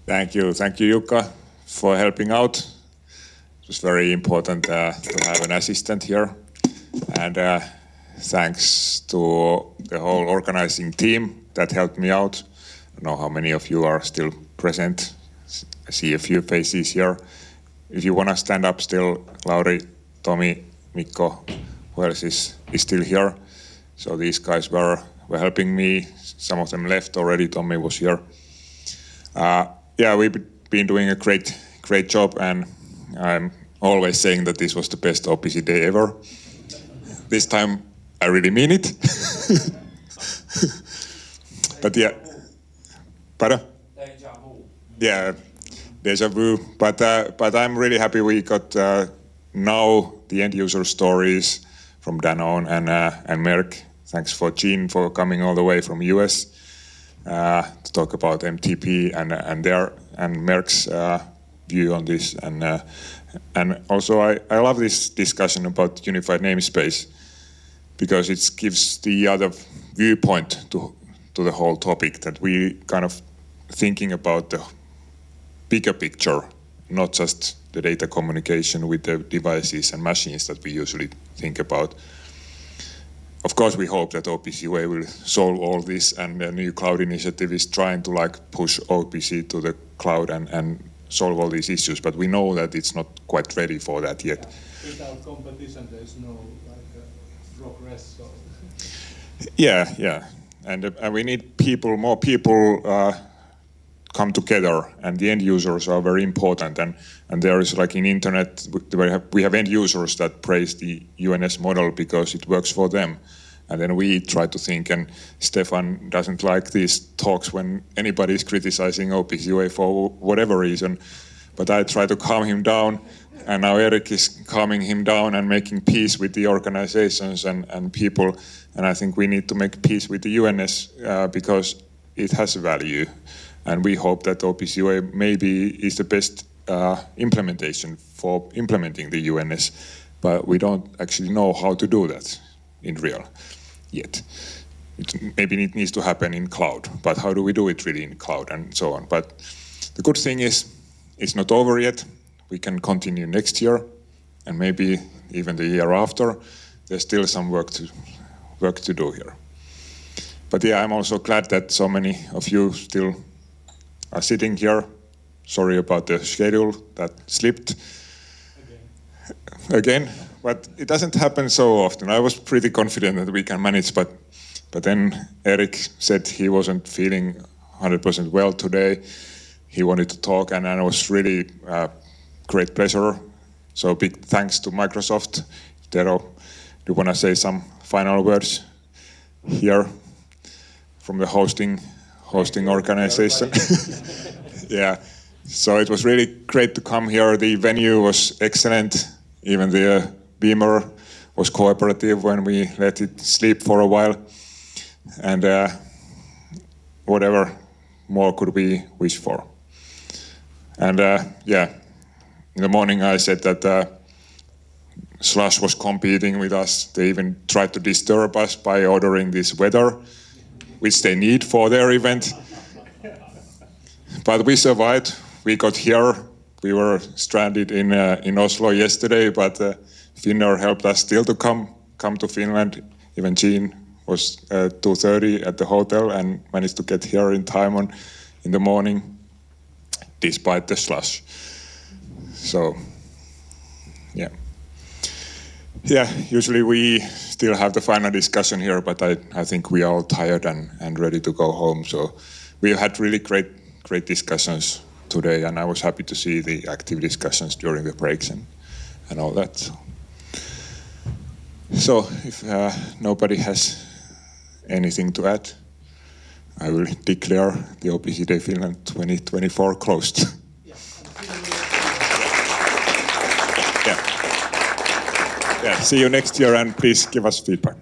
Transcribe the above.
Thank you, Jukka, for helping out. It was very important to have an assistant here. And thanks to the whole organizing team that helped me out. I don't know how many of you are still present. I see a few faces here. If you want to stand up still, Lauri, Tomi, Mikko, who else is still here? So these guys were helping me. Some of them left already. Tommy was here. Yeah, we've been doing a great job, and I'm always saying that this was the best OPC day ever. This time, I really mean it. But yeah, pardon? Yeah, deja vu. But I'm really happy we got now the end user stories from Danone and Merck. Thanks for Gene for coming all the way from US to talk about MTP and Merck's view on this. And also I love this discussion about unified namespace because it gives the other viewpoint to the whole topic, that we kind of thinking about the bigger picture, not just the data communication with the devices and machines that we usually think about. Of course, we hope that OPC UA will solve all this, and the new cloud initiative is trying to push OPC to the cloud and solve all these issues. But we know that it's not quite ready for that yet. Without competition, there's no progress. So. Yeah, and we need more people come together, and the end users are very important. And there is in internet, we have end users that praise the UNS model because it works for them. And then we try to think, and Stefan doesn't like these talks when anybody is criticizing OPC UA for whatever reason. But I try to calm him down, and now Eric is calming him down and making peace with the organizations and people. And I think we need to make peace with the UNS because it has value. And we hope that OPC UA maybe is the best implementation for implementing the UNS, but we don't actually know how to do that in real yet. Maybe it needs to happen in cloud, but how do we do it really in cloud and so on? But the good thing is, it's not over yet. We can continue next year, and maybe even the year after. There's still some work to do here. But yeah, I'm also glad that so many of you still are sitting here. Sorry about the schedule that slipped again, but it doesn't happen so often. I was pretty confident that we can manage, but then Eric said he wasn't feeling 100% well today. He wanted to talk, and it was really great pleasure. So big thanks to Microsoft. Tero, do you want to say some final words here from the hosting organization? Yeah, so it was really great to come here. The venue was excellent. Even the Beamer was cooperative when we let it sleep for a while. And whatever more could we wish for? And yeah, in the morning I said that Slush was competing with us. They even tried to disturb us by ordering this weather, which they need for their event. But we survived. We got here. We were stranded in Oslo yesterday, but Finnair helped us still to come to Finland. Even Gene was 2:30 at the hotel and managed to get here in time in the morning, despite the slush. So, yeah. Yeah, usually we still have the final discussion here, but I think we are all tired and ready to go home. So we had really great discussions today, and I was happy to see the active discussions during the breaks and all that. So if nobody has anything to add, I will declare the OPC Day Finland 2024 closed. Yeah, see you next year, and please give us feedback.